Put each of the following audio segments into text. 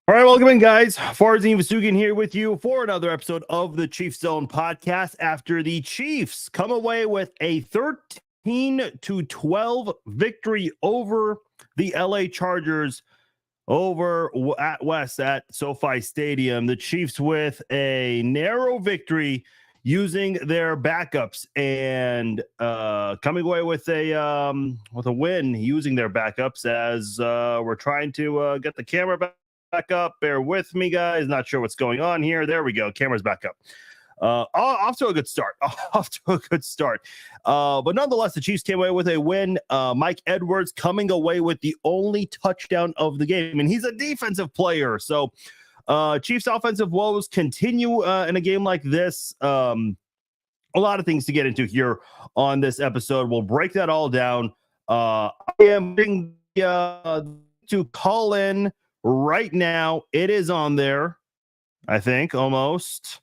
All right, welcome in, guys. Farzin Vasugian here with you for another episode of the Chiefs Zone podcast. After the Chiefs come away with a 13-12 victory over the LA Chargers over at West at SoFi Stadium, the Chiefs with a narrow victory using their backups and coming away with a win using their backups as we're trying to get the camera back up. Bear with me, guys. Not sure what's going on here. There we go. Camera's back up. Off to a good start. But nonetheless, the Chiefs came away with a win. Mike Edwards coming away with the only touchdown of the game, and he's a defensive player. So Chiefs offensive woes continue in a game like this. A lot of things to get into here on this episode. We'll break that all down. I am going to call in right now. It is on there, I think, almost.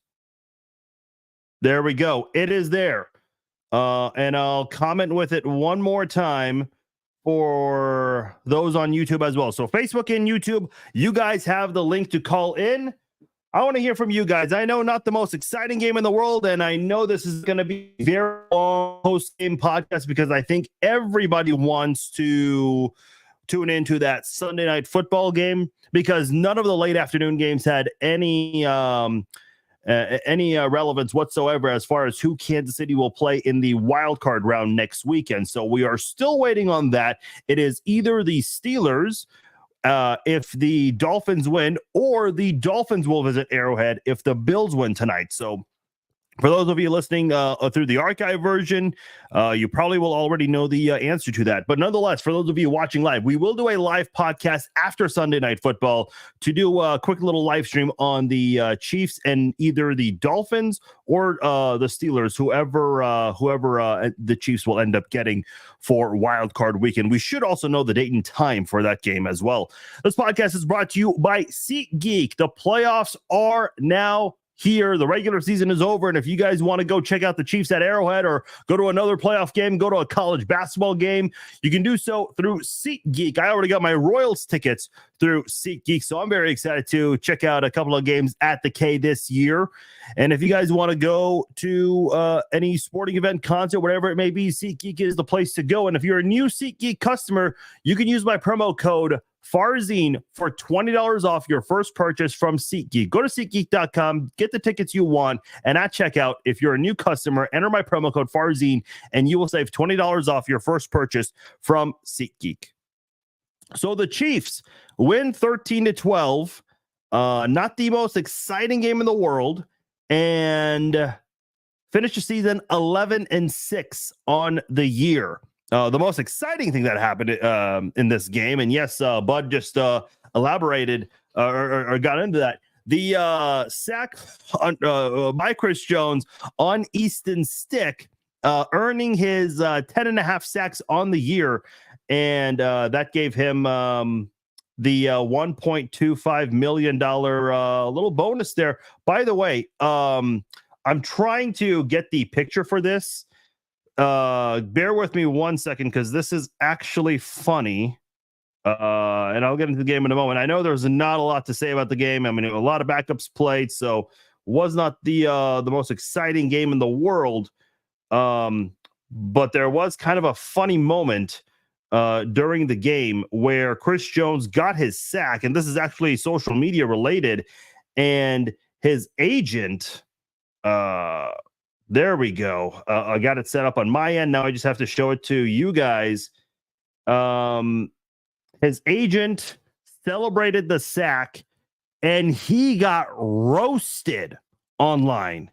There we go. It is there. And I'll comment with it one more time for those on YouTube as well. So Facebook and YouTube, you guys have the link to call in. I want to hear from you guys. I know not the most exciting game in the world, and I know this is going to be a very long post-game podcast because I think everybody wants to tune into that Sunday night football game because none of the late afternoon games had any relevance whatsoever as far as who Kansas City will play in the wild card round next weekend. So we are still waiting on that. It is either the Steelers if the Dolphins win, or the Dolphins will visit Arrowhead if the Bills win tonight. So for those of you listening through the archive version, you probably will already know the answer to that. But nonetheless, for those of you watching live, we will do a live podcast after Sunday Night Football to do a quick little live stream on the Chiefs and either the Dolphins or the Steelers, whoever the Chiefs will end up getting for Wild Card Weekend. We should also know the date and time for that game as well. This podcast is brought to you by SeatGeek. The playoffs are now here. The regular season is over, and if you guys want to go check out the Chiefs at Arrowhead or go to another playoff game, go to a college basketball game, you can do so through SeatGeek. I already got my Royals tickets through SeatGeek, so I'm very excited to check out a couple of games at the K this year. And if you guys want to go to any sporting event, concert, whatever it may be, SeatGeek is the place to go. And if you're a new SeatGeek customer, you can use my promo code Farzin for $20 off your first purchase from SeatGeek. Go to SeatGeek.com, get the tickets you want, and at checkout, if you're a new customer, enter my promo code Farzin, and you will save $20 off your first purchase from SeatGeek. So the Chiefs win 13-12. Not the most exciting game in the world, and finish the season 11-6 on the year. The most exciting thing that happened in this game, and yes, Bud just elaborated or got into that. The sack by Chris Jones on Easton Stick, earning his 10.5 sacks on the year, and that gave him the $1.25 million little bonus there. By the way, I'm trying to get the picture for this. Bear with me 1 second because this is actually funny. And I'll get into the game in a moment. I know there's not a lot to say about the game. I mean, a lot of backups played, so was not the most exciting game in the world. But there was kind of a funny moment during the game where Chris Jones got his sack, and this is actually social media related, and his agent, there we go. I got it set up on my end. Now I just have to show it to you guys. His agent celebrated the sack, and he got roasted online.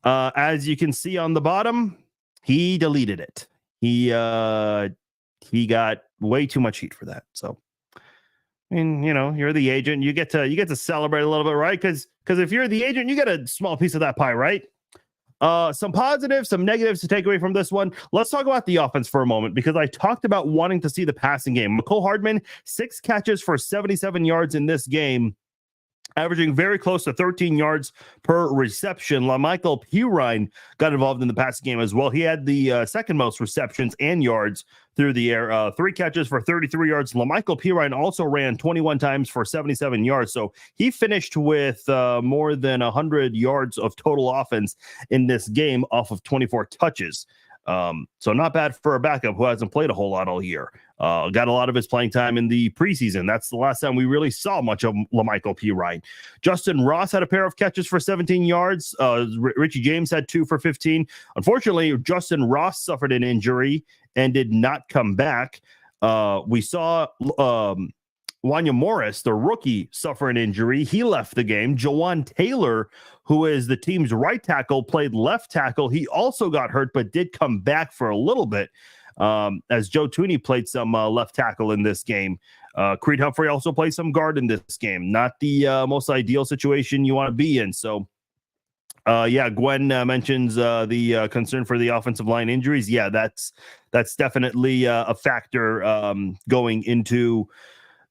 As you can see on the bottom, he deleted it. He got way too much heat for that. So, I mean, you know, you're the agent. You get to celebrate a little bit, right? Because if you're the agent, you get a small piece of that pie, right? Some positives, some negatives to take away from this one. Let's talk about the offense for a moment, because I talked about wanting to see the passing game. Mecole Hardman, 6 catches for 77 yards in this game. averaging very close to 13 yards per reception. LaMichael Pirine got involved in the passing game as well. He had the second most receptions and yards through the air, 3 catches for 33 yards. LaMichael Pirine also ran 21 times for 77 yards. So he finished with more than 100 yards of total offense in this game off of 24 touches. So not bad for a backup who hasn't played a whole lot all year. Got a lot of his playing time in the preseason. That's the last time we really saw much of LaMichael Pirine. Justin Ross had a pair of catches for 17 yards. Richie James had 2 for 15. Unfortunately, Justin Ross suffered an injury and did not come back. We saw Wanya Morris, the rookie, suffer an injury. He left the game. Jawan Taylor, who is the team's right tackle, played left tackle. He also got hurt, but did come back for a little bit, as Joe Thuney played some left tackle in this game. Creed Humphrey also played some guard in this game. Not the most ideal situation you want to be in. So, Gwen mentions the concern for the offensive line injuries. Yeah, that's definitely a factor going into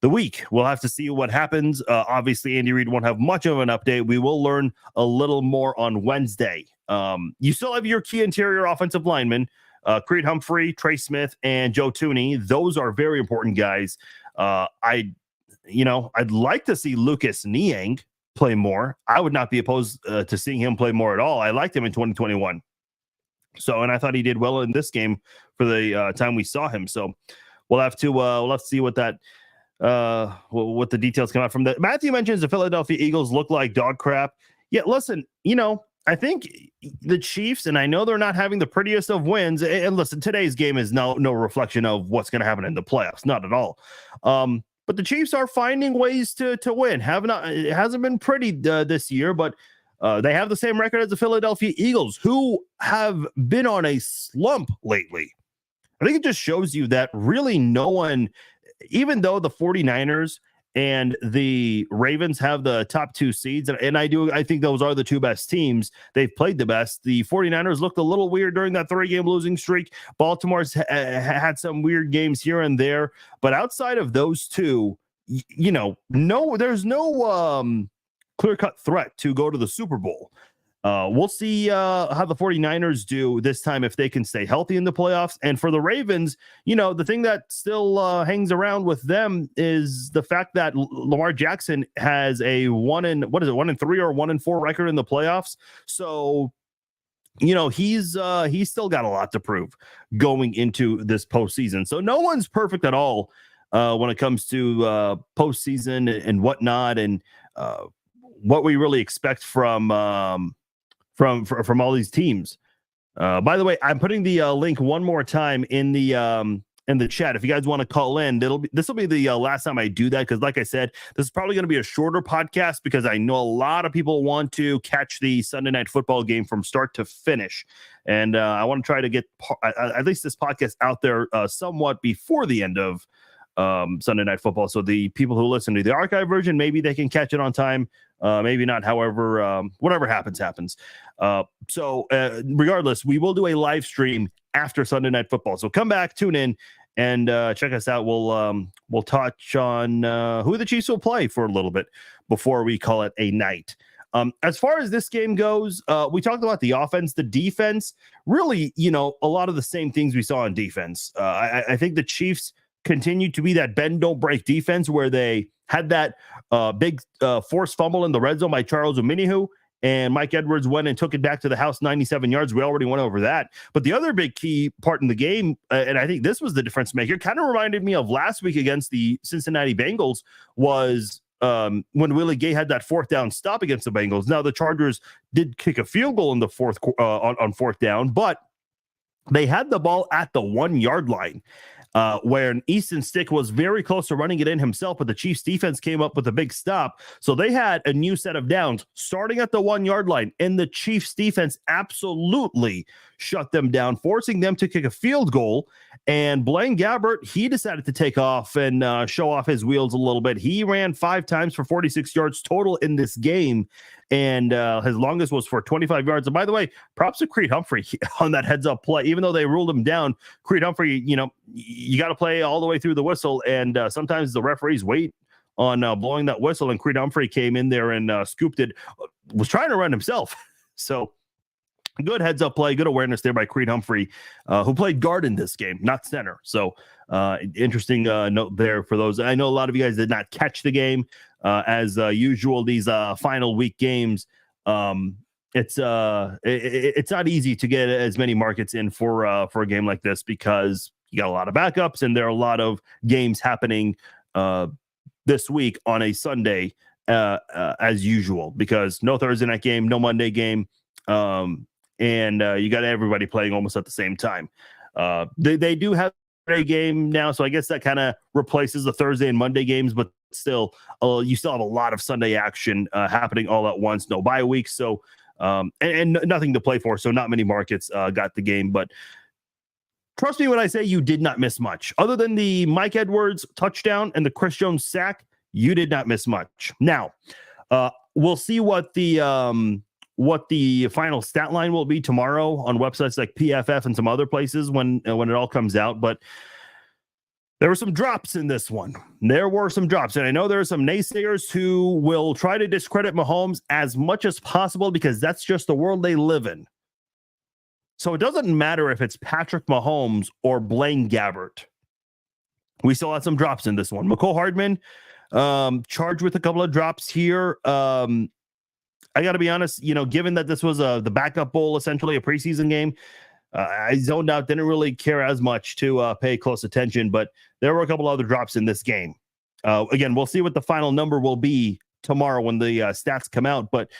the week. We'll have to see what happens. Obviously, Andy Reid won't have much of an update. We will learn a little more on Wednesday. You still have your key interior offensive linemen, Creed Humphrey, Trey Smith, and Joe Thuney. Those are very important guys. I'd like to see Lucas Niang play more. I would not be opposed to seeing him play more at all. I liked him in 2021. So, and I thought he did well in this game for the time we saw him. So we'll have to see what that what the details come out from that. Matthew mentions the Philadelphia Eagles look like dog crap. Yeah, listen, I think the Chiefs, and I know they're not having the prettiest of wins. And listen, today's game is no reflection of what's going to happen in the playoffs, not at all. But the Chiefs are finding ways to win. It hasn't been pretty this year, but they have the same record as the Philadelphia Eagles, who have been on a slump lately. I think it just shows you that really no one, even though the 49ers and the Ravens have the top 2 seeds, and I think those are the 2 best teams. They've played the best. The 49ers looked a little weird during that 3-game losing streak. Baltimore's had some weird games here and there, but outside of those 2, there's no clear-cut threat to go to the Super Bowl. We'll see how the 49ers do this time, if they can stay healthy in the playoffs. And for the Ravens, the thing that still hangs around with them is the fact that Lamar Jackson has a 1-3 or 1-4 record in the playoffs. So, he's still got a lot to prove going into this postseason. So no one's perfect at all when it comes to postseason and whatnot, and what we really expect from all these teams. By the way, I'm putting the link one more time in the chat. If you guys want to call in, this will be the last time I do that, because like I said, this is probably going to be a shorter podcast, because I know a lot of people want to catch the Sunday Night Football game from start to finish, and I want to try to get at least this podcast out there somewhat before the end of Sunday Night Football. So the people who listen to the archive version, maybe they can catch it on time. Maybe not. However, whatever happens. So regardless, we will do a live stream after Sunday Night Football. So come back, tune in, and check us out. We'll touch on who the Chiefs will play for a little bit before we call it a night. As far as this game goes, we talked about the offense, the defense. Really, a lot of the same things we saw on defense. I think the Chiefs continued to be that bend don't break defense, where they had that big forced fumble in the red zone by Charles Omenihu, and Mike Edwards went and took it back to the house, 97 yards. We already went over that. But the other big key part in the game, and I think this was the difference maker, kind of reminded me of last week against the Cincinnati Bengals, was when Willie Gay had that 4th down stop against the Bengals. Now, the Chargers did kick a field goal in the on 4th down, but they had the ball at the 1-yard line, where an Easton Stick was very close to running it in himself, but the Chiefs defense came up with a big stop. So they had a new set of downs starting at the 1-yard line, and the Chiefs defense absolutely shut them down, forcing them to kick a field goal. And Blaine Gabbert, he decided to take off and show off his wheels a little bit. He ran 5 times for 46 yards total in this game, and his longest was for 25 yards. And by the way, props to Creed Humphrey on that heads-up play. Even though they ruled him down, Creed Humphrey, you got to play all the way through the whistle, and sometimes the referees wait on blowing that whistle, and Creed Humphrey came in there and scooped it. Was trying to run himself. So good heads up play, good awareness there by Creed Humphrey, who played guard in this game, not center. So interesting note there for those. I know a lot of you guys did not catch the game. As usual, these final week games, it's not easy to get as many markets in for a game like this, because you got a lot of backups and there are a lot of games happening this week on a Sunday as usual, because no Thursday night game, no Monday game. And you got everybody playing almost at the same time. They do have a game now, so I guess that kind of replaces the Thursday and Monday games, but still, you still have a lot of Sunday action happening all at once. No bye weeks, so and nothing to play for, so not many markets got the game. But trust me when I say you did not miss much. Other than the Mike Edwards touchdown and the Chris Jones sack, you did not miss much. Now, we'll see what the final stat line will be tomorrow on websites like PFF and some other places when it all comes out. But there were some drops in this one. There were some drops. And I know there are some naysayers who will try to discredit Mahomes as much as possible, because that's just the world they live in. So it doesn't matter if it's Patrick Mahomes or Blaine Gabbert. We still had some drops in this one. Mecole Hardman charged with a couple of drops here. I got to be honest, given that this was the backup bowl, essentially a preseason game, I zoned out, didn't really care as much to pay close attention, but there were a couple other drops in this game. Again, we'll see what the final number will be tomorrow when the stats come out, but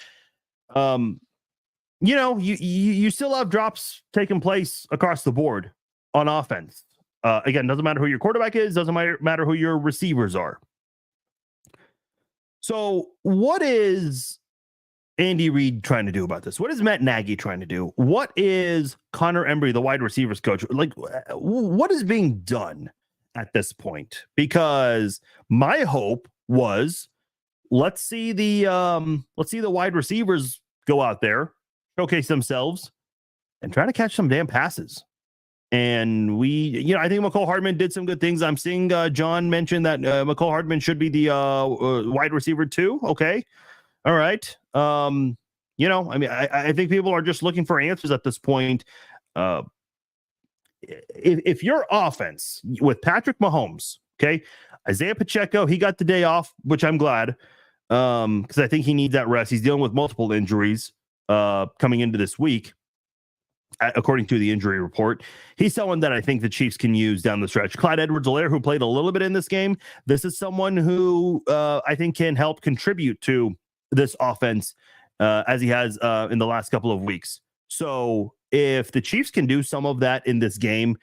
you still have drops taking place across the board on offense. Again, doesn't matter who your quarterback is, doesn't matter who your receivers are. So what is Andy Reid trying to do about this? What is Matt Nagy trying to do? What is Connor Embry, the wide receivers coach, like? What is being done at this point? Because my hope was, let's see the wide receivers go out there, showcase themselves, and try to catch some damn passes. And I think Mecole Hardman did some good things. I'm seeing John mention that Mecole Hardman should be the wide receiver too. Okay. All right. I think people are just looking for answers at this point. If your offense with Patrick Mahomes, okay, Isaiah Pacheco, he got the day off, which I'm glad, because I think he needs that rest. He's dealing with multiple injuries coming into this week, according to the injury report. He's someone that I think the Chiefs can use down the stretch. Clyde Edwards-Helaire, who played a little bit in this game, this is someone who I think can help contribute to this offense as he has in the last couple of weeks. So if the Chiefs can do some of that in this game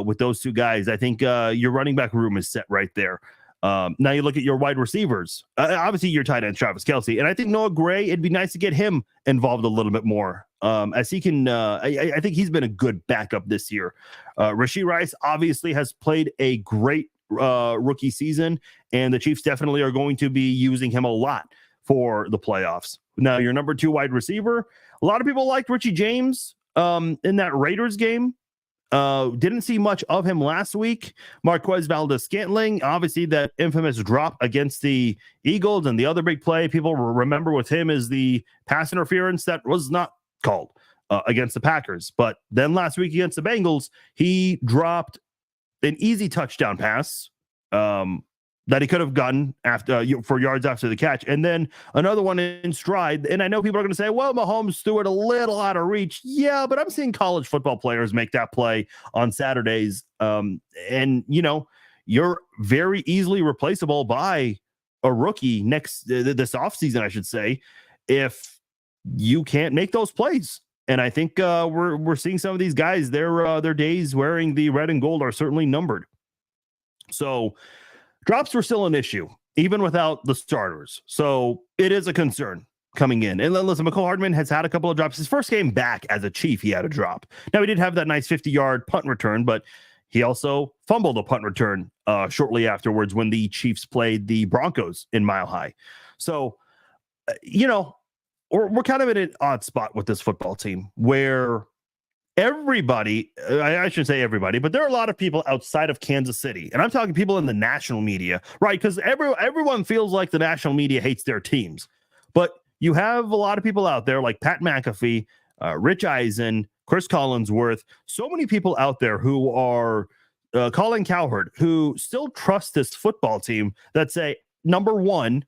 with those two guys, I think your running back room is set right there. Now you look at your wide receivers. Obviously, your tight end, Travis Kelce. And I think Noah Gray, it'd be nice to get him involved a little bit more as he can. I think he's been a good backup this year. Rashee Rice obviously has played a great rookie season, and the Chiefs definitely are going to be using him a lot for the playoffs. Now, your number 2 wide receiver, a lot of people liked Richie James in that Raiders game. Didn't see much of him last week. Marquez Valdes-Scantling, obviously that infamous drop against the Eagles, and the other big play people remember with him is the pass interference that was not called against the Packers. But then last week against the Bengals, he dropped an easy touchdown pass that he could have gotten after for yards after the catch, and then another one in stride. And I know people are going to say, well, Mahomes threw it a little out of reach. Yeah, but I'm seeing college football players make that play on Saturdays. And you're very easily replaceable by a rookie this offseason, I should say, if you can't make those plays. And I think we're seeing some of these guys, their days wearing the red and gold are certainly numbered. So drops were still an issue, even without the starters. So it is a concern coming in. And listen, Mecole Hardman has had a couple of drops. His first game back as a Chief, he had a drop. Now, he did have that nice 50-yard punt return, but he also fumbled a punt return shortly afterwards when the Chiefs played the Broncos in Mile High. So, we're kind of in an odd spot with this football team where everybody, I shouldn't say everybody, but there are a lot of people outside of Kansas City, and I'm talking people in the national media, right? Because everyone feels like the national media hates their teams, but you have a lot of people out there like Pat McAfee, Rich Eisen, Chris Collinsworth, so many people out there who are Colin Cowherd, who still trust this football team that say, number one,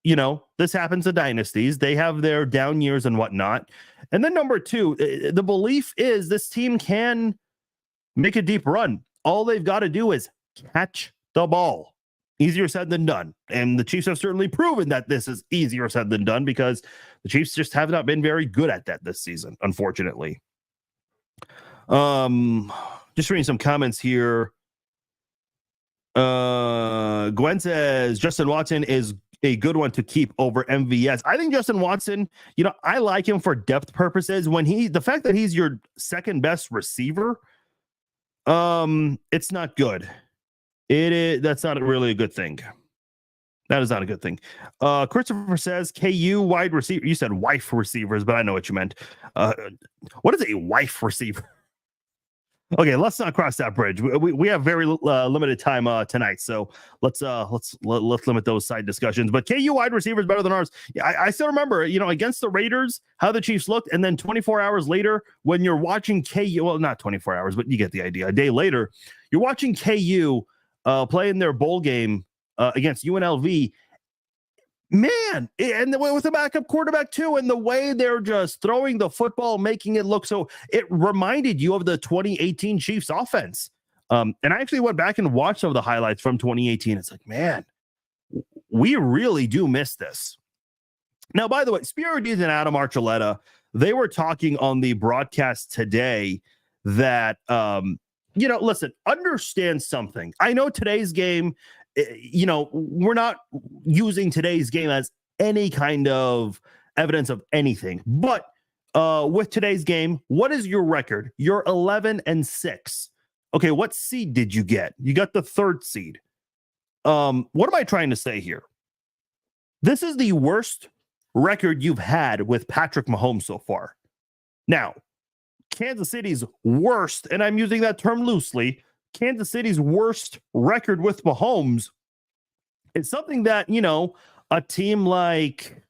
you know, this happens to dynasties. They have their down years and whatnot. And then number two, the belief is this team can make a deep run. All they've got to do is catch the ball. Easier said than done. And the Chiefs have certainly proven that this is easier said than done because the Chiefs just have not been very good at that this season, unfortunately. Just reading some comments here. Gwen says Justin Watson is a good one to keep over MVS. I think Justin Watson, you know, I like him for depth purposes. When the fact that he's your second best receiver, it's not good. That's not really a good thing. That is not a good thing. Christopher says KU wide receiver. You said wife receivers, but I know what you meant. What is a wife receiver? Okay, let's not cross that bridge. We have very limited time tonight, so let's limit those side discussions. But KU wide receiver is better than ours. Yeah, I still remember, you know, against the Raiders, how the Chiefs looked, and then 24 hours later, when you're watching KU, well, not 24 hours, but you get the idea. A day later, you're watching KU play in their bowl game against UNLV. Man, and with a backup quarterback too, and the way they're just throwing the football, making it look so, it reminded you of the 2018 Chiefs offense. And I actually went back and watched some of the highlights from 2018. It's like, man, we really do miss this. Now, by the way, Spiro Dees and Adam Archuleta, they were talking on the broadcast today that, you know, listen, understand something. I know today's game, you know, we're not using today's game as any kind of evidence of anything. But with today's game, what is your record? You're 11-6. Okay, what seed did you get? You got the third seed. What am I trying to say here? This is the worst record you've had with Patrick Mahomes so far. Now, Kansas City's worst, and I'm using that term loosely, Kansas City's worst record with Mahomes is something that, you know, a team like,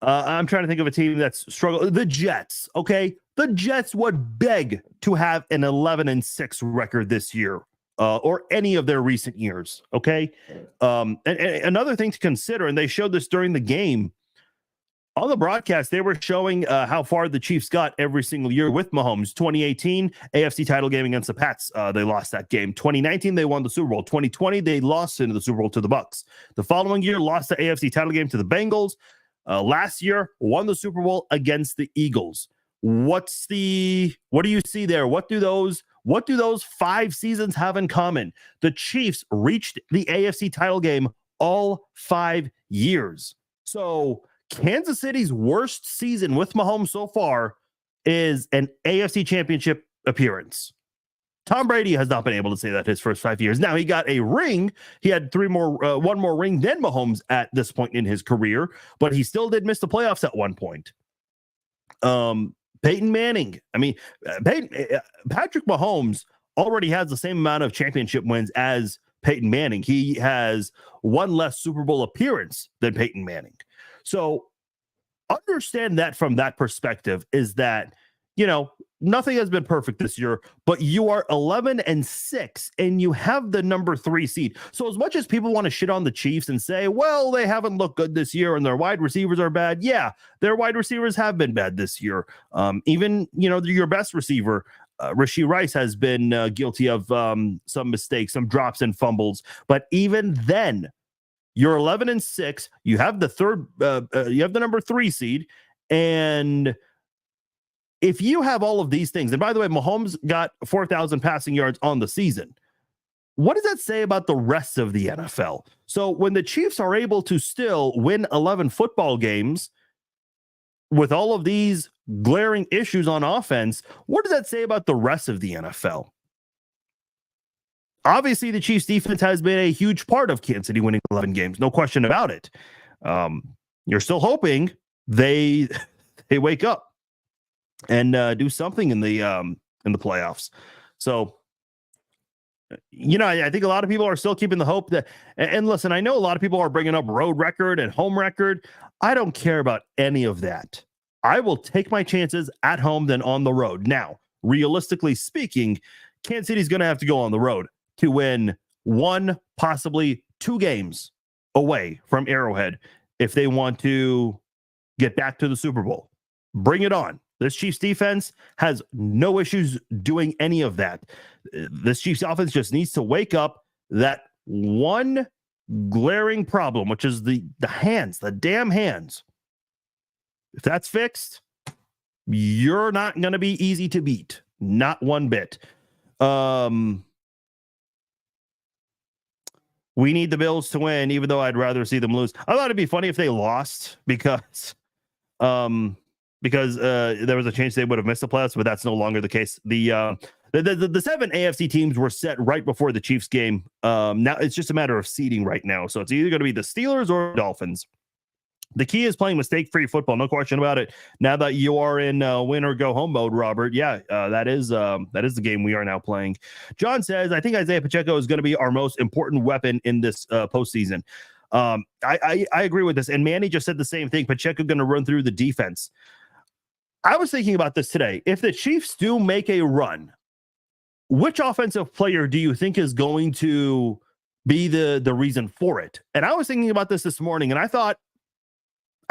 I'm trying to think of a team that's struggled. The Jets, okay? The Jets would beg to have an 11-6 record this year or any of their recent years, okay? And another thing to consider, and they showed this during the game, on the broadcast, they were showing how far the Chiefs got every single year with Mahomes. 2018, AFC title game against the Pats. They lost that game. 2019, they won the Super Bowl. 2020, they lost into the Super Bowl to the Bucs. The following year, lost the AFC title game to the Bengals. Last year, won the Super Bowl against the Eagles. What do you see there? What do those 5 seasons have in common? The Chiefs reached the AFC title game all 5 years. So Kansas City's worst season with Mahomes so far is an AFC championship appearance. Tom Brady has not been able to say that his first 5 years. Now, he got a ring. He had one more ring than Mahomes at this point in his career, but he still did miss the playoffs at one point. Peyton Manning. I mean, Patrick Mahomes already has the same amount of championship wins as Peyton Manning. He has one less Super Bowl appearance than Peyton Manning. So understand that from that perspective is that, you know, nothing has been perfect this year, but you are 11-6 and you have the number 3 seed. So as much as people want to shit on the Chiefs and say, well, they haven't looked good this year and their wide receivers are bad. Yeah, their wide receivers have been bad this year. Even, you know, your best receiver, Rashee Rice, has been guilty of some mistakes, some drops and fumbles. But even then, you're 11-6. You have the number 3 seed. And if you have all of these things, and by the way, Mahomes got 4,000 passing yards on the season. What does that say about the rest of the NFL? So when the Chiefs are able to still win 11 football games with all of these glaring issues on offense, what does that say about the rest of the NFL? Obviously, the Chiefs defense has been a huge part of Kansas City winning 11 games. No question about it. You're still hoping they wake up. and do something in the playoffs. So, I think a lot of people are still keeping the hope that, and listen, I know a lot of people are bringing up road record and home record. I don't care about any of that. I will take my chances at home than on the road. Now, realistically speaking, Kansas City's going to have to go on the road to win one, possibly two games away from Arrowhead if they want to get back to the Super Bowl. Bring it on. This Chiefs defense has no issues doing any of that. This Chiefs offense just needs to wake up that one glaring problem, which is the hands, the damn hands. If that's fixed, you're not going to be easy to beat. Not one bit. We need the Bills to win, even though I'd rather see them lose. I thought it'd be funny if they lost because there was a chance they would have missed the playoffs, but that's no longer the case. The 7 AFC teams were set right before the Chiefs game. Now it's just a matter of seeding right now. So it's either going to be the Steelers or Dolphins. The key is playing mistake-free football, no question about it. Now that you are in win or go home mode, Robert, that is the game we are now playing. John says, I think Isaiah Pacheco is going to be our most important weapon in this postseason. I agree with this, and Manny just said the same thing. Pacheco going to run through the defense. I was thinking about this today. If the Chiefs do make a run, which offensive player do you think is going to be the reason for it? And I was thinking about this morning, and I thought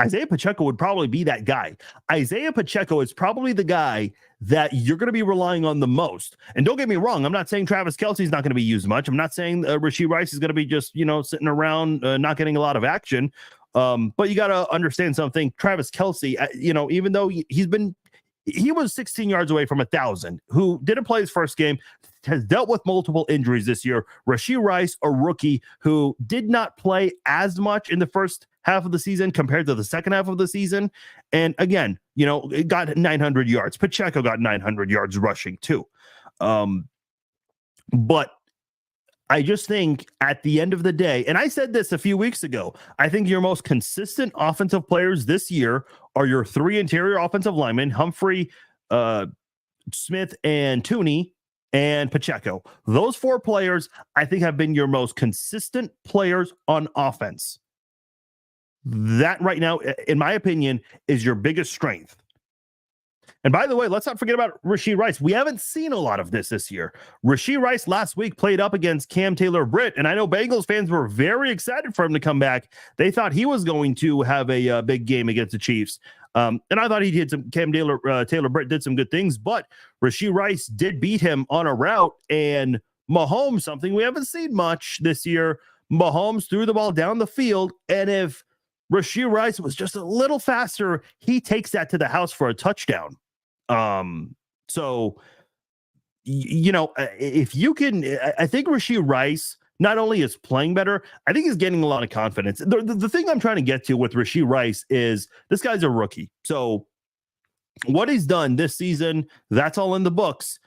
Isaiah Pacheco would probably be that guy. Isaiah Pacheco is probably the guy that you're going to be relying on the most. And don't get me wrong, I'm not saying Travis Kelce's not going to be used much. I'm not saying Rashee Rice is going to be just, sitting around not getting a lot of action. But you got to understand something. Travis Kelce, even though he was 16 yards away from 1,000, who didn't play his first game, has dealt with multiple injuries this year. Rashee Rice, a rookie who did not play as much in the first half of the season compared to the second half of the season. And again, it got 900 yards. Pacheco got 900 yards rushing too. But I just think at the end of the day, and I said this a few weeks ago, I think your most consistent offensive players this year are your 3 interior offensive linemen, Humphrey, Smith, and Tooney, and Pacheco. Those 4 players, I think, have been your most consistent players on offense. That right now, in my opinion, is your biggest strength. And by the way, let's not forget about Rashee Rice. We haven't seen a lot of this year. Rashee Rice last week played up against Cam Taylor-Britt, and I know Bengals fans were very excited for him to come back. They thought he was going to have a big game against the Chiefs. And I thought he did some. Cam Taylor-Britt did some good things, but Rashee Rice did beat him on a route. And Mahomes, something we haven't seen much this year, Mahomes threw the ball down the field, and if Rashee Rice was just a little faster, he takes that to the house for a touchdown. So, if you can, I think Rashee Rice not only is playing better, I think he's getting a lot of confidence. The thing I'm trying to get to with Rashee Rice is this guy's a rookie. So what he's done this season, that's all in the books.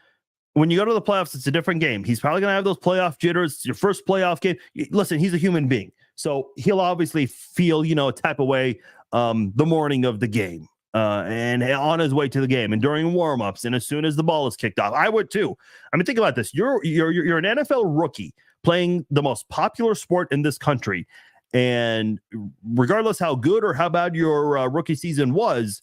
When you go to the playoffs, it's a different game. He's probably going to have those playoff jitters. It's your first playoff game. Listen, he's a human being. So he'll obviously feel, a type of way the morning of the game and on his way to the game and during warm-ups and as soon as the ball is kicked off. I would too. I mean, think about this. You're an NFL rookie playing the most popular sport in this country. And regardless how good or how bad your rookie season was,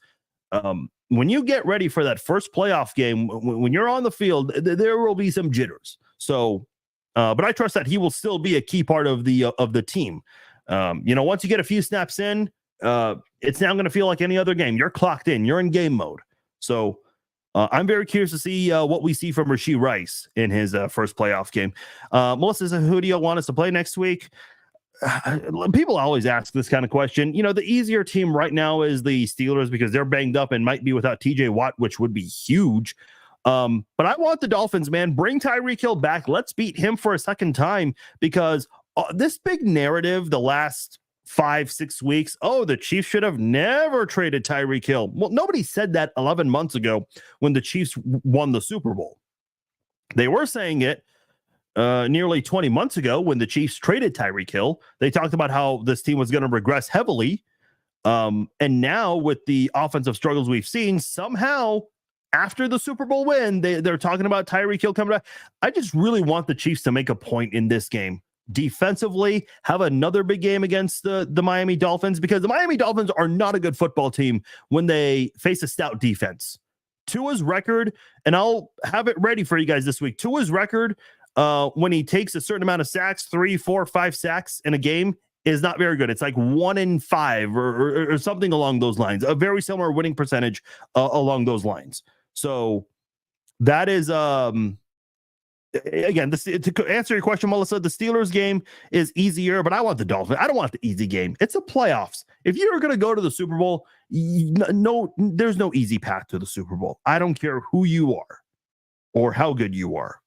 when you get ready for that first playoff game, when you're on the field, there will be some jitters. So, but I trust that he will still be a key part of the team. Once you get a few snaps in, it's now going to feel like any other game. You're clocked in. You're in game mode. So I'm very curious to see what we see from Rashee Rice in his first playoff game. Melissa says, who do you want us to play next week? People always ask this kind of question. The easier team right now is the Steelers because they're banged up and might be without TJ Watt, which would be huge. But I want the Dolphins, man. Bring Tyreek Hill back. Let's beat him for a second time because this big narrative the last 5-6 weeks, the Chiefs should have never traded Tyreek Hill. Well, nobody said that 11 months ago when the Chiefs won the Super Bowl. They were saying it nearly 20 months ago when the Chiefs traded Tyreek Hill. They talked about how this team was going to regress heavily. And now with the offensive struggles we've seen, somehow after the Super Bowl win, they're talking about Tyreek Hill coming back. I just really want the Chiefs to make a point in this game. Defensively, have another big game against the Miami Dolphins, because the Miami Dolphins are not a good football team when they face a stout defense. Tua's record, and I'll have it ready for you guys this week. Tua's record, when he takes a certain amount of sacks, 3, 4, 5 sacks in a game, is not very good. It's like 1 in 5 or something along those lines. A very similar winning percentage along those lines. So that is again, to answer your question, Melissa, the Steelers game is easier, but I want the Dolphins. I don't want the easy game. It's the playoffs. If you're going to go to the Super Bowl, no, there's no easy path to the Super Bowl. I don't care who you are or how good you are.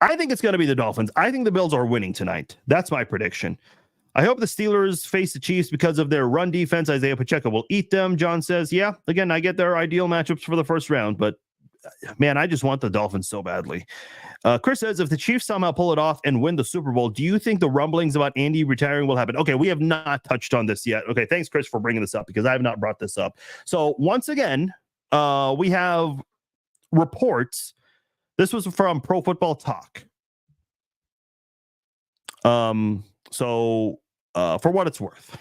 I think it's going to be the Dolphins. I think the Bills are winning tonight. That's my prediction. I hope the Steelers face the Chiefs because of their run defense. Isaiah Pacheco will eat them. John says, yeah, again, I get their ideal matchups for the first round, but man, I just want the Dolphins so badly. Chris says, if the Chiefs somehow pull it off and win the Super Bowl, do you think the rumblings about Andy retiring will happen? Okay, we have not touched on this yet. Okay, thanks, Chris, for bringing this up, because I have not brought this up. So once again, we have reports. This was from Pro Football Talk. So for what it's worth,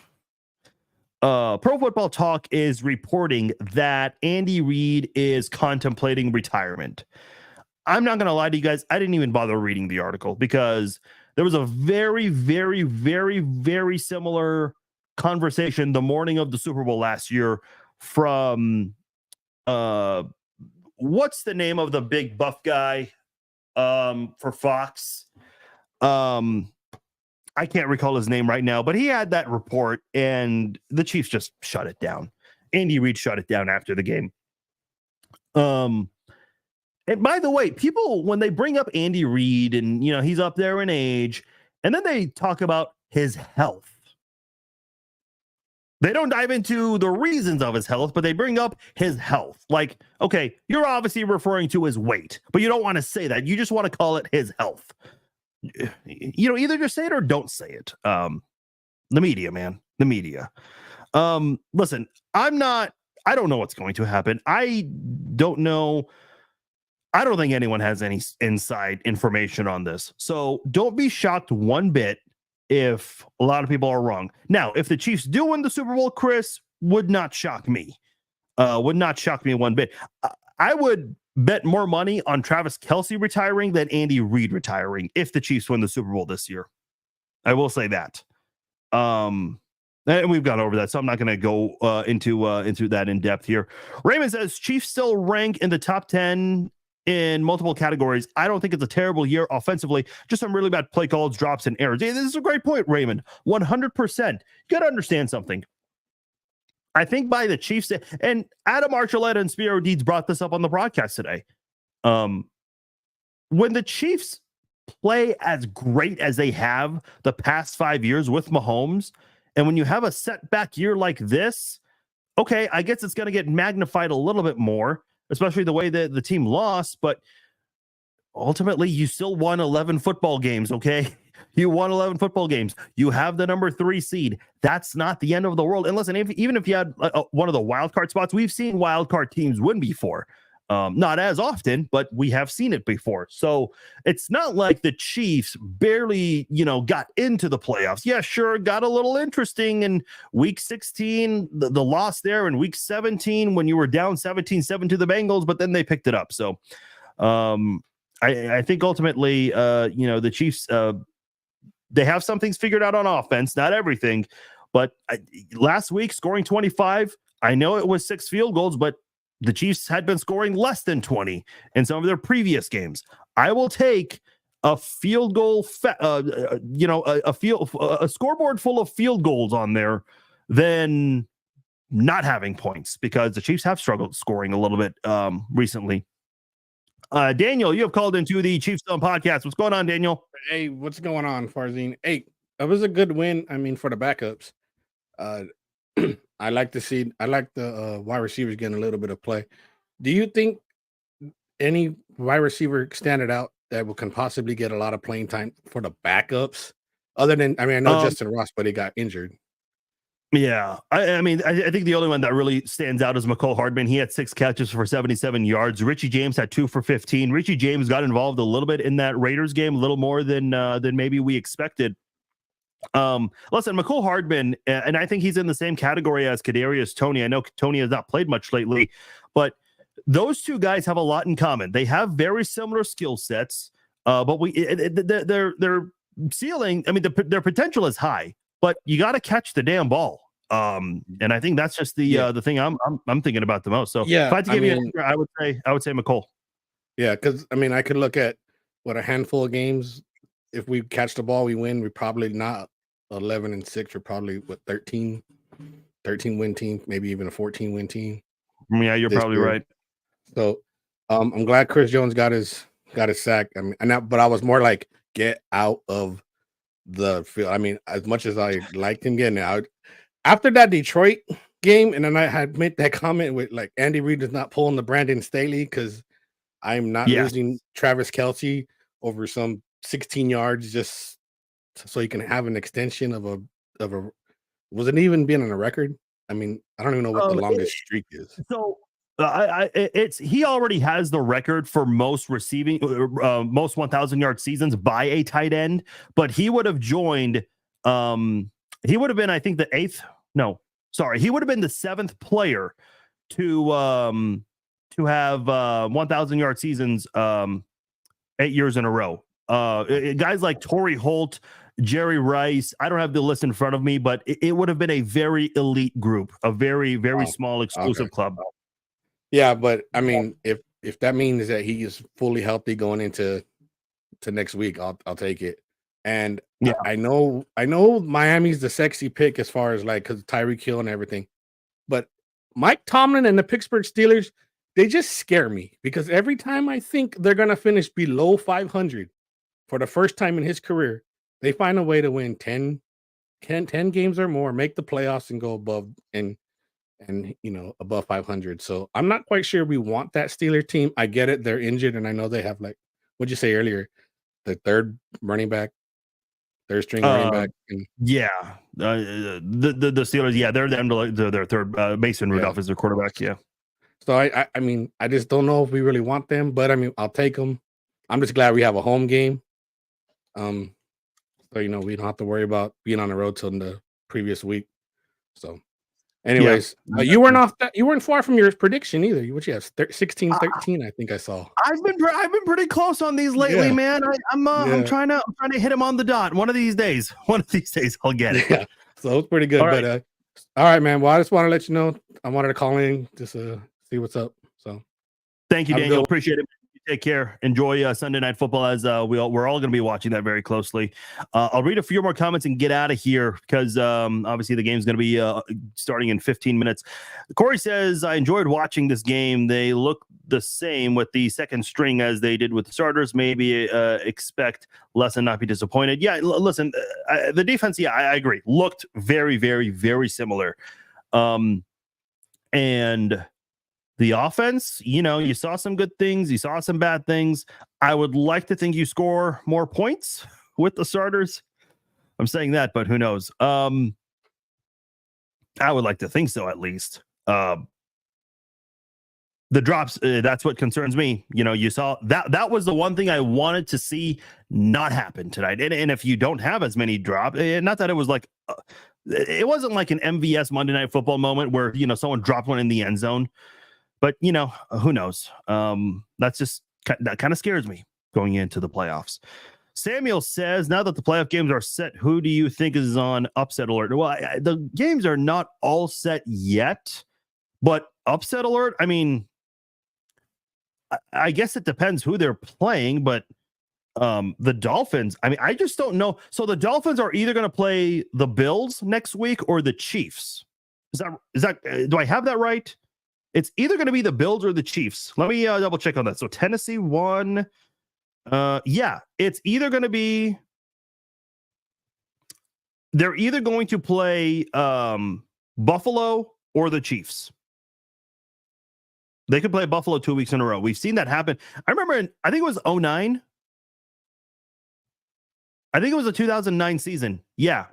Pro Football Talk is reporting that Andy Reid is contemplating retirement. I'm not going to lie to you guys. I didn't even bother reading the article, because there was a very, very, very, very similar conversation the morning of the Super Bowl last year from, what's the name of the big buff guy for Fox? I can't recall his name right now, but he had that report, and the Chiefs just shut it down. Andy Reid shut it down after the game. And by the way, people, when they bring up Andy Reid and, you know, he's up there in age, and then they talk about his health. They don't dive into the reasons of his health, but they bring up his health. Like, okay, you're obviously referring to his weight, but you don't want to say that. You just want to call it his health. You know, either just say it or don't say it. The media, man, the media. Listen, I don't know what's going to happen. I don't know. I don't think anyone has any inside information on this. So don't be shocked one bit if a lot of people are wrong. Now, if the Chiefs do win the Super Bowl, Chris, would not shock me. Would not shock me one bit. I would bet more money on Travis Kelce retiring than Andy Reid retiring if the Chiefs win the Super Bowl this year. I will say that. And we've gone over that, so I'm not going to go into that in depth here. Raymond says Chiefs still rank in the top 10 in multiple categories. I don't think it's a terrible year offensively, just some really bad play calls, drops, and errors. This is a great point, Raymond. 100%. You got to understand something. I think by the Chiefs, and Adam Archuleta and Spiro Deeds brought this up on the broadcast today. When the Chiefs play as great as they have the past 5 years with Mahomes, and when you have a setback year like this, okay, I guess it's going to get magnified a little bit more, especially the way that the team lost, but ultimately you still won 11 football games, okay? You won 11 football games. You have the number 3 seed. That's not the end of the world. And listen, even if you had one of the wild card spots, we've seen wild card teams win before. Not as often, but we have seen it before. So it's not like the Chiefs barely, got into the playoffs. Yeah, sure, got a little interesting in week 16, the loss there in week 17 when you were down 17-7 to the Bengals, but then they picked it up. So I think ultimately, the Chiefs, they have some things figured out on offense, not everything, but last week scoring 25, I know it was 6 field goals, but the Chiefs had been scoring less than 20 in some of their previous games. I will take a field goal, a scoreboard full of field goals on there than not having points, because the Chiefs have struggled scoring a little bit recently. Daniel, you have called into the Chiefs Zone podcast. What's going on, Daniel? Hey, what's going on, Farzine? Hey, it was a good win. I mean, for the backups. I like the wide receivers getting a little bit of play. Do you think any wide receiver standing out that can possibly get a lot of playing time for the backups? Other than, I know Justin Ross, but he got injured. Yeah, I mean, I think the only one that really stands out is McCole Hardman. He had 6 catches for 77 yards. Richie James had 2 for 15. Richie James got involved a little bit in that Raiders game, a little more than maybe we expected. Listen, McCole Hardman, and I think he's in the same category as Kadarius Toney. I know Toney has not played much lately, but those two guys have a lot in common. They have very similar skill sets, but their ceiling, I mean, their potential is high, but you got to catch the damn ball. And I think that's just the thing I'm thinking about the most. So Yeah, if I had to give you mean, an answer, I would say McCole. yeah, because I mean, I could look at what a handful of games. If we catch the ball, we win. We're probably not 11-6. We're probably what 13 win team, maybe even a 14 win team. Yeah, you're probably year. right. So I'm glad Chris Jones got his sack. I mean, but I was more like, get out of the field. I mean, as much as I liked him getting out after that Detroit game, and then I had made that comment with like Andy Reid is not pulling the Brandon Staley because I'm not losing Travis Kelce over some 16 yards just so you can have an extension of a wasn't even being on a record. I mean, I don't even know what the longest streak is. So he already has the record for most receiving most 1,000-yard seasons by a tight end, but he would have joined he would have been, I think, he would have been the 7th player to have 1,000-yard seasons 8 years in a row. Guys like Torrey Holt, Jerry Rice, I don't have the list in front of me, but it would have been a very elite group, a very, very small exclusive club. Yeah, but I mean, if that means that he is fully healthy going into next week, I'll take it. And yeah, I know Miami's the sexy pick as far as like because Tyreek Hill and everything, but Mike Tomlin and the Pittsburgh Steelers, they just scare me because every time I think they're gonna finish below 500 for the first time in his career, they find a way to win 10 games or more, make the playoffs, and go above and above 500. So I'm not quite sure we want that Steeler team. I get it; they're injured, and I know they have like what'd you say earlier, the third string running back. And the Steelers, they're them to their third. Mason Rudolph is their quarterback. Yeah. So I mean, I just don't know if we really want them, but I mean, I'll take them. I'm just glad we have a home game. So we don't have to worry about being on the road till the previous week. So, anyways, you weren't far from your prediction either. What you have 16-13, I think I saw. I've been pretty close on these lately, man. I'm trying to hit him on the dot. One of these days I'll get it. Yeah, so it's pretty good. All right, man. Well, I just want to let you know I wanted to call in just see what's up. So, thank you, Daniel. Appreciate it. Take care. Enjoy Sunday Night Football as we're all going to be watching that very closely. I'll read a few more comments and get out of here because obviously the game's going to be starting in 15 minutes. Corey says, I enjoyed watching this game. They look the same with the second string as they did with the starters. Maybe expect less and not be disappointed. Yeah, listen, the defense, I agree, looked very, very, very similar. And the offense, you saw some good things. You saw some bad things. I would like to think you score more points with the starters. I'm saying that, but who knows? I would like to think so, at least. The drops, that's what concerns me. You saw that was the one thing I wanted to see not happen tonight. And if you don't have as many drops, not that it was like, it wasn't like an MVS Monday Night Football moment where, someone dropped one in the end zone. But, who knows? That kind of scares me going into the playoffs. Samuel says, now that the playoff games are set, who do you think is on upset alert? Well, the games are not all set yet, but upset alert, I mean, I guess it depends who they're playing, but the Dolphins, I mean, I just don't know. So the Dolphins are either going to play the Bills next week or the Chiefs. Is that do I have that right? It's either going to be the Bills or the Chiefs. Let me double check on that. So Tennessee won. It's either going to be. They're either going to play Buffalo or the Chiefs. They could play Buffalo 2 weeks in a row. We've seen that happen. I remember, I think it was 2009. I think it was the 2009 season. Yeah.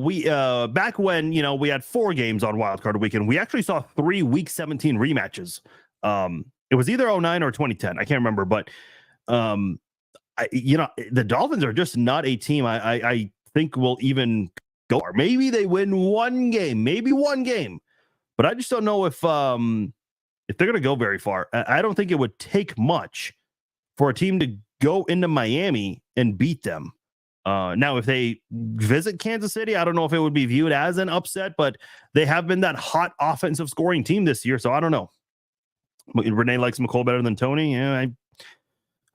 we back when we had 4 games on Wild Card Weekend, we actually saw 3 Week 17 rematches. It was either 09 or 2010, I can't remember, but the Dolphins are just not a team I think will even go far. Maybe they win one game, but I just don't know if they're going to go very far. I don't think it would take much for a team to go into Miami and beat them. Now, if they visit Kansas City, I don't know if it would be viewed as an upset, but they have been that hot offensive scoring team this year, so I don't know. Renee likes McCole better than Tony. Yeah,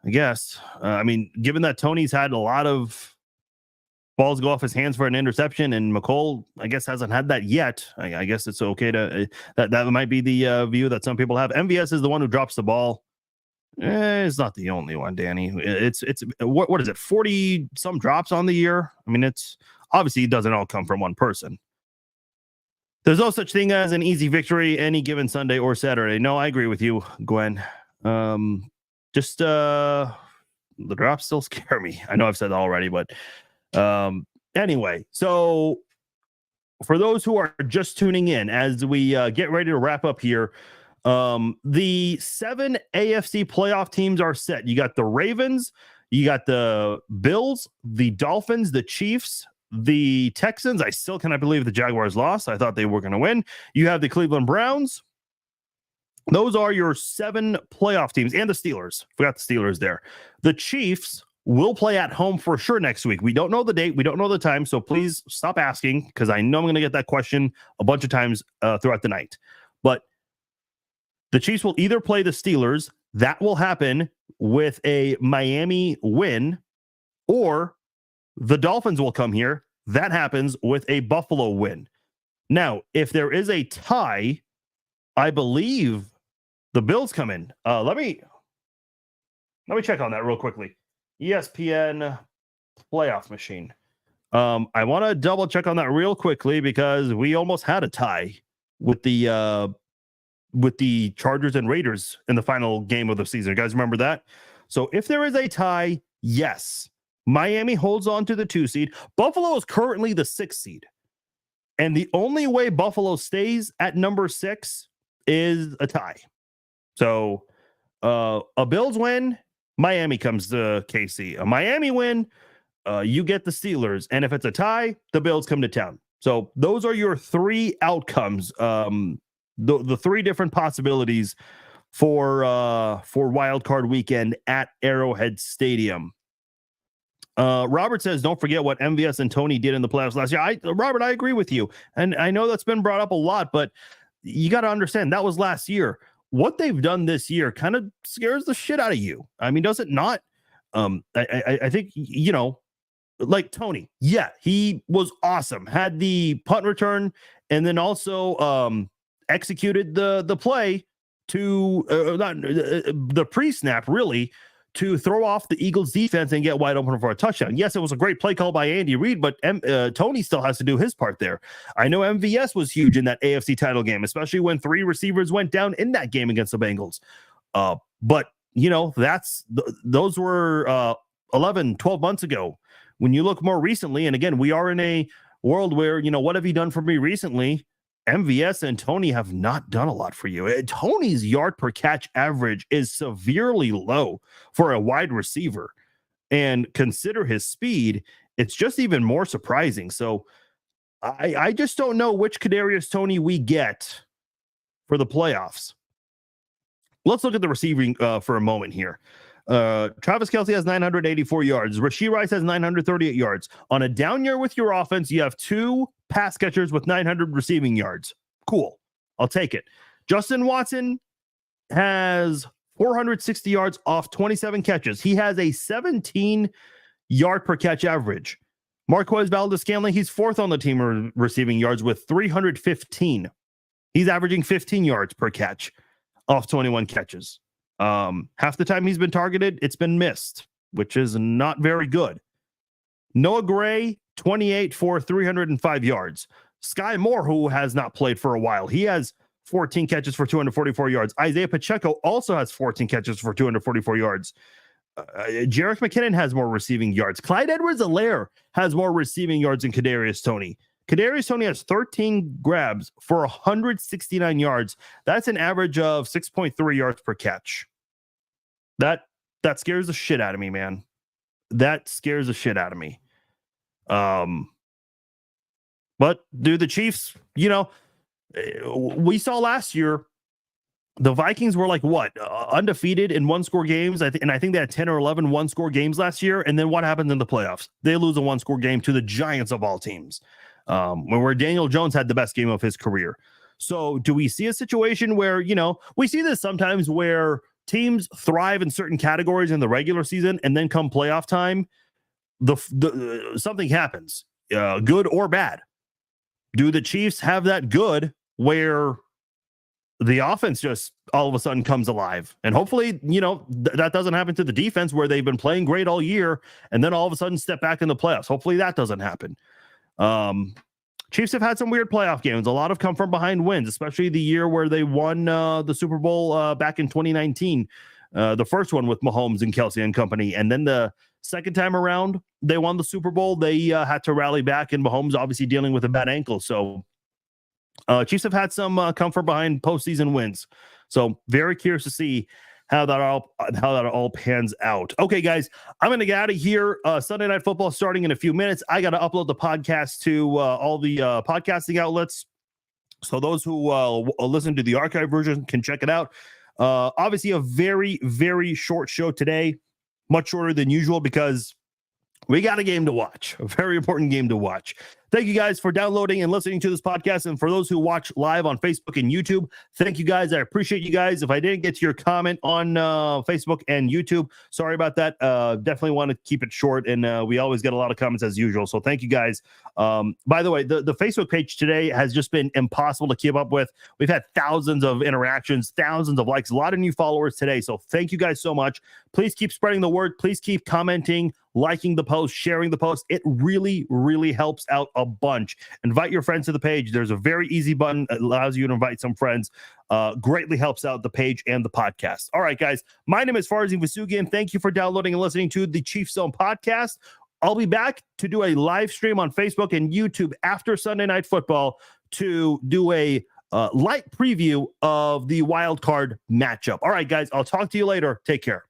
I guess. I mean, given that Tony's had a lot of balls go off his hands for an interception, and McCole, I guess, hasn't had that yet. I guess it's okay to that might be the view that some people have. MVS is the one who drops the ball. It's not the only one, Danny. It's what is it? 40 some drops on the year. I mean, it's obviously it doesn't all come from one person. There's no such thing as an easy victory any given Sunday or Saturday. No, I agree with you, Gwen. Just the drops still scare me. I know I've said that already, but anyway, so for those who are just tuning in as we get ready to wrap up here, the 7 AFC playoff teams are set. You got the Ravens, you got the Bills, the Dolphins, the Chiefs, the Texans. I still cannot believe the Jaguars lost. I thought they were going to win. You have the Cleveland Browns. Those are your 7 playoff teams, and the Steelers. Forgot the Steelers there. The Chiefs will play at home for sure next week. We don't know the date. We don't know the time. So please stop asking, because I know I'm going to get that question a bunch of times throughout the night. But the Chiefs will either play the Steelers. That will happen with a Miami win, or the Dolphins will come here. That happens with a Buffalo win. Now, if there is a tie, I believe the Bills come in. Let me check on that real quickly. ESPN playoff machine. I want to double check on that real quickly, because we almost had a tie with the Chargers and Raiders in the final game of the season. You guys remember that? So if there is a tie, yes, Miami holds on to the 2 seed. Buffalo is currently the 6 seed. And the only way Buffalo stays at number 6 is a tie. So a Bills win, Miami comes to KC. A Miami win, you get the Steelers. And if it's a tie, the Bills come to town. So those are your 3 outcomes. The 3 different possibilities for Wild Card Weekend at Arrowhead Stadium. Robert says, don't forget what MVS and Tony did in the playoffs last year. Robert, I agree with you. And I know that's been brought up a lot, but you got to understand that was last year. What they've done this year kind of scares the shit out of you. I mean, does it not? I think, like Tony, yeah, he was awesome. Had the punt return, and then also executed the play to the pre-snap, really, to throw off the Eagles defense and get wide open for a touchdown. Yes, it was a great play call by Andy Reid, but Tony still has to do his part there. I know MVS was huge in that AFC title game, especially when 3 receivers went down in that game against the Bengals. But those were 11, 12 months ago. When you look more recently, and again, we are in a world where, what have you done for me recently? MVS and Tony have not done a lot for you. Tony's yard per catch average is severely low for a wide receiver. And consider his speed, it's just even more surprising. So I just don't know which Kadarius Toney we get for the playoffs. Let's look at the receiving for a moment here. Travis Kelce has 984 yards. Rashee Rice has 938 yards. On a down year with your offense, you have 2 pass catchers with 900 receiving yards. Cool. I'll take it. Justin Watson has 460 yards off 27 catches. He has a 17 yard per catch average. Marquez Valdes-Scantling, he's 4th on the team receiving yards with 315. He's averaging 15 yards per catch off 21 catches. Half the time he's been targeted, it's been missed, which is not very good. Noah Gray, 28 for 305 yards. Sky Moore, who has not played for a while, he has 14 catches for 244 yards. Isaiah Pacheco also has 14 catches for 244 yards. Jerick McKinnon has more receiving yards. Clyde Edwards-Helaire has more receiving yards than Kadarius Toney. Kadarius Toney has 13 grabs for 169 yards. That's an average of 6.3 yards per catch. That scares the shit out of me, man. That scares the shit out of me. But do the Chiefs, we saw last year, the Vikings were like what, undefeated in one-score games. I think they had 10 or 11 one-score games last year. And then what happens in the playoffs? They lose a one-score game to the Giants of all teams, where Daniel Jones had the best game of his career. So do we see a situation where, we see this sometimes where teams thrive in certain categories in the regular season, and then come playoff time, something happens, good or bad. Do the Chiefs have that good where the offense just all of a sudden comes alive? And hopefully, that doesn't happen to the defense, where they've been playing great all year and then all of a sudden step back in the playoffs. Hopefully that doesn't happen. Chiefs have had some weird playoff games. A lot of come from behind wins, especially the year where they won the Super Bowl back in 2019. The first one with Mahomes and Kelsey and company. And then the second time around, they won the Super Bowl. They had to rally back, and Mahomes obviously dealing with a bad ankle. So Chiefs have had some come from behind postseason wins. So very curious to see how that all pans out. Okay, guys, I'm going to get out of here. Sunday Night Football starting in a few minutes. I got to upload the podcast to all the podcasting outlets, so those who listen to the archive version can check it out. Obviously, a very, very short show today, much shorter than usual because we got a game to watch, a very important game to watch. Thank you guys for downloading and listening to this podcast. And for those who watch live on Facebook and YouTube, thank you guys. I appreciate you guys. If I didn't get to your comment on Facebook and YouTube, sorry about that. Definitely want to keep it short. And we always get a lot of comments as usual. So thank you guys. By the way, the Facebook page today has just been impossible to keep up with. We've had thousands of interactions, thousands of likes, a lot of new followers today. So thank you guys so much. Please keep spreading the word. Please keep commenting, liking the post, sharing the post. It really, really helps out a bunch. Invite your friends to the page. There's a very easy button that allows you to invite some friends. Greatly helps out the page and the podcast. All right, guys. My name is Farzin Vousoughian. Thank you for downloading and listening to the Chiefs Zone podcast. I'll be back to do a live stream on Facebook and YouTube after Sunday Night Football to do a light preview of the wild card matchup. All right, guys. I'll talk to you later. Take care.